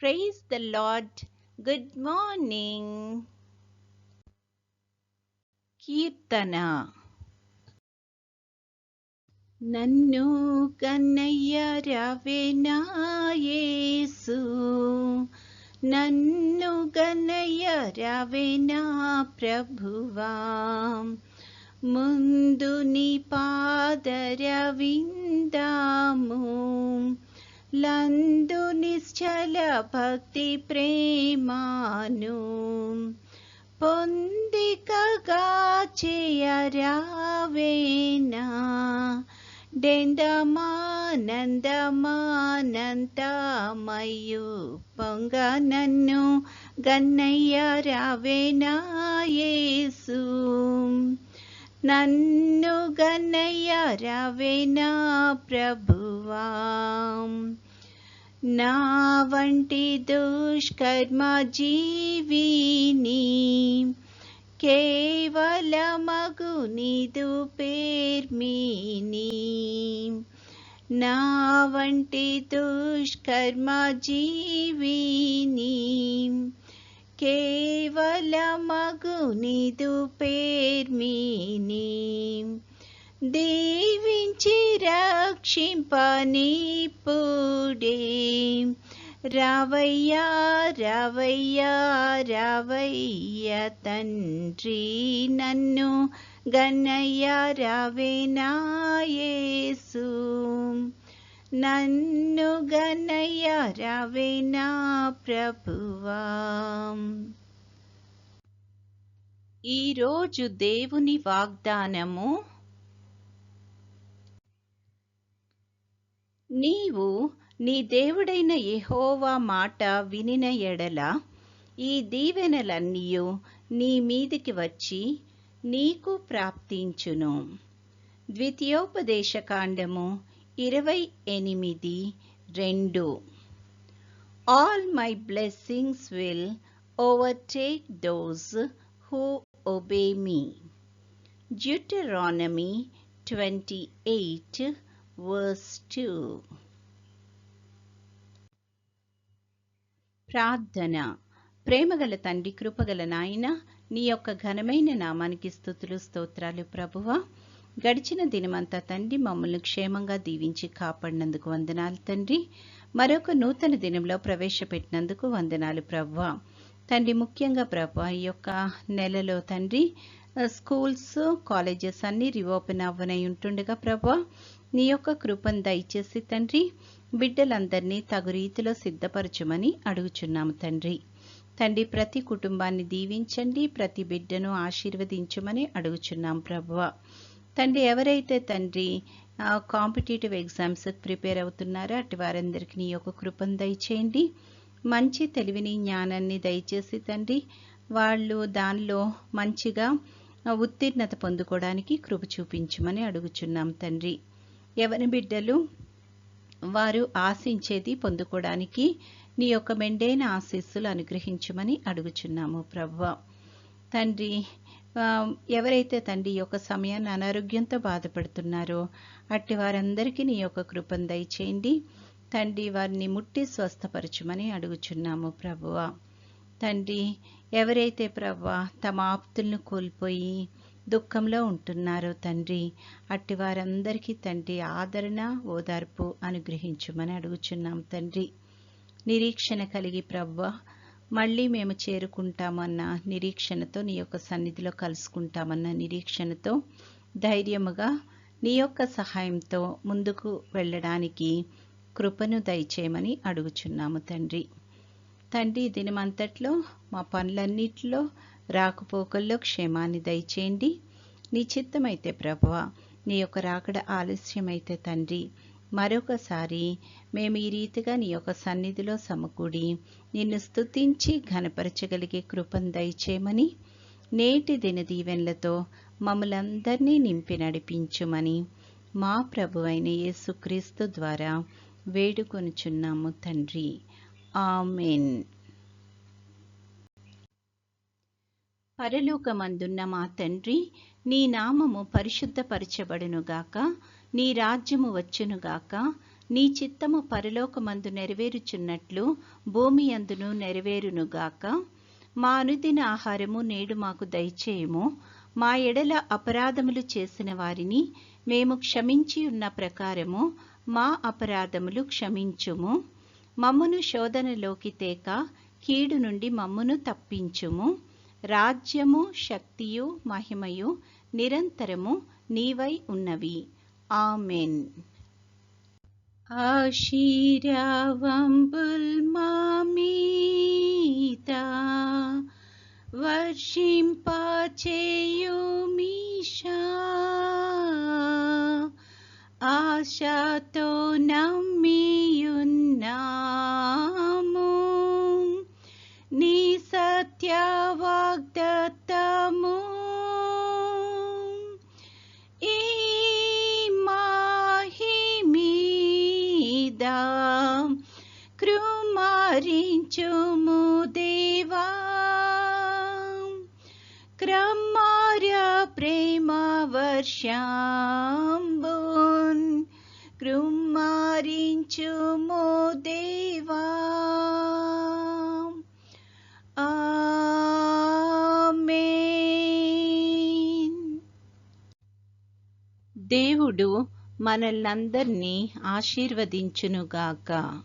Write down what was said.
Praise the Lord. Good morning. కీర్తన. నన్ను కన్నయ్య రావేనా యేసు, నన్ను కన్నయ్య రావేనా ప్రభువా, ముందు నీ పాదరవిందాము, లందు నిశ్చల భక్తి ప్రేమాను పొందికగా చేయరావేనా, డెందమానందమానంతమయు పొంగ నన్ను గన్నయ్య రావేనా యేసు, నన్ను గన్నయ్య రావేనా ప్రభువా, నా వంటి దుష్కర్మ జీవిని కేవలమగు నీదు పేర్మిని, నా వంటి దుష్కర్మ జీవిని కేవలమగు నీదు పేర్మిని, దీవించి రక్షింపనిప్పుడే రావయ్యా రావయ్యా రావయ్య తండ్రి, నన్ను గన్నయ్య రావేనా యేసు, నన్ను గన్నయ్య రావేనా ప్రభువా. ఈరోజు దేవుని వాగ్దానము, నీవు నీ దేవుడైన యెహోవా మాట వినిన ఎడల ఈ దీవెనలన్నీయు నీ మీదికి వచ్చి నీకు ప్రాప్తించును. ద్వితీయోపదేశకాండము 28:2. All my blessings will overtake those who obey me. Deuteronomy 28:2. ప్రార్థన. ప్రేమగల తండ్రి, కృపగల నాయన, నీ యొక్క ఘనమైన నామానికి స్తుతులు స్తోత్రాలు ప్రభువా. గడిచిన దినమంతా తండ్రి మమ్మల్ని క్షేమంగా దీవించి కాపాడినందుకు వందనాలు తండ్రి. మరొక నూతన దినంలో ప్రవేశపెట్టినందుకు వందనాలు ప్రభువా. తండ్రి, ముఖ్యంగా ప్రభువా ఈ యొక్క నెలలో తండ్రి స్కూల్స్ కాలేజెస్ అన్నీ రీఓపెన్ అవ్వనై ఉంటుండగా ప్రభువా నీ యొక్క కృపను దయచేసి తండ్రి బిడ్డలందరినీ తగు రీతిలో సిద్ధపరచమని అడుగుచున్నాము తండ్రి. తండ్రి, ప్రతి కుటుంబాన్ని దీవించండి, ప్రతి బిడ్డను ఆశీర్వదించమని అడుగుచున్నాం ప్రభువా. తండ్రి, ఎవరైతే తండ్రి కాంపిటేటివ్ ఎగ్జామ్స్ ప్రిపేర్ అవుతున్నారో అటు వారందరికీ నీ యొక్క కృపను దయచేయండి. మంచి తెలివిని జ్ఞానాన్ని దయచేసి తండ్రి వాళ్ళు దానిలో మంచిగా ఉత్తీర్ణత పొందుకోవడానికి కృప చూపించమని అడుగుచున్నాం తండ్రి. ఎవరి బిడ్డలు వారు ఆశించేది పొందుకోవడానికి నీ యొక్క మెండైన ఆశీస్సులు అనుగ్రహించమని అడుగుచున్నాము ప్రభువా. తండ్రి, ఎవరైతే తండ్రి యొక్క సమయాన్ని అనారోగ్యంతో బాధపడుతున్నారో అట్టి వారందరికీ నీ యొక్క కృపను దయచేయండి తండ్రి. వారిని ముట్టి స్వస్థపరచమని అడుగుచున్నాము ప్రభువా. తండ్రి, ఎవరైతే ప్రభువా తమ ఆప్తులను కోల్పోయి దుఃఖంలో ఉంటున్నారో తండ్రి అట్టి వారందరికీ తండ్రి ఆదరణ ఓదార్పు అనుగ్రహించమని అడుగుచున్నాం తండ్రి. నిరీక్షణ కలిగి ప్రభువా మళ్ళీ మేము చేరుకుంటామన్న నిరీక్షణతో నీ యొక్క సన్నిధిలో కలుసుకుంటామన్న నిరీక్షణతో ధైర్యముగా నీ యొక్క సహాయంతో ముందుకు వెళ్ళడానికి కృపను దయచేయమని అడుగుచున్నాము తండ్రి. తండ్రి, దినమంతట్లో మా పనులన్నిటిలో రాకపోకల్లో క్షేమాన్ని దయచేయండి. నీ చిత్తమైతే ప్రభువా నీ యొక్క రాకడ ఆలస్యమైతే తండ్రి మరొకసారి మేము ఈ రీతిగా నీ యొక్క సన్నిధిలో సమకూడి నిన్ను స్తుతించి ఘనపరచగలిగే కృపను దయచేయమని నేటి దిన దీవెనలతో మమ్మలందరినీ నింపి నడిపించుమని మా ప్రభువైన యేసుక్రీస్తు ద్వారా వేడుకొనుచున్నాము తండ్రి. ఆమెన్. పరలోకమందున్న మా తండ్రి, నీ నామము పరిశుద్ధపరచబడునుగాక, నీ రాజ్యము వచ్చునుగాక, నీ చిత్తము పరలోకమందు నెరవేరుచున్నట్లు భూమి అందును నెరవేరునుగాక. మా అనుదిన ఆహారము నేడు మాకు దయచేయుము. మా ఎడల అపరాధములు చేసిన వారిని మేము క్షమించి ఉన్న ప్రకారము మా అపరాధములు క్షమించుము. మమ్మును శోధనలోకి తేక కీడు నుండి మమ్మును తప్పించుము. రాజ్యము, శక్తియు, మహిమయు నిరంతరము నీవై ఉన్నవి. ఆమెన్. ఆశీర్వాదంబుల్ మా మీద వర్షింపచేయుమీశా, ఆశతో నమ్మియున్నాము నీ సత్య వాగ్దత్తము. ఈ మాహిమీద కృమారించుము దేవా, క్రమార్య ప్రేమ వర్షంబున్ కృమారించుము దేవా. ఆమేన్. దేవుడు మనల్నందరినీ ఆశీర్వదించునుగాక.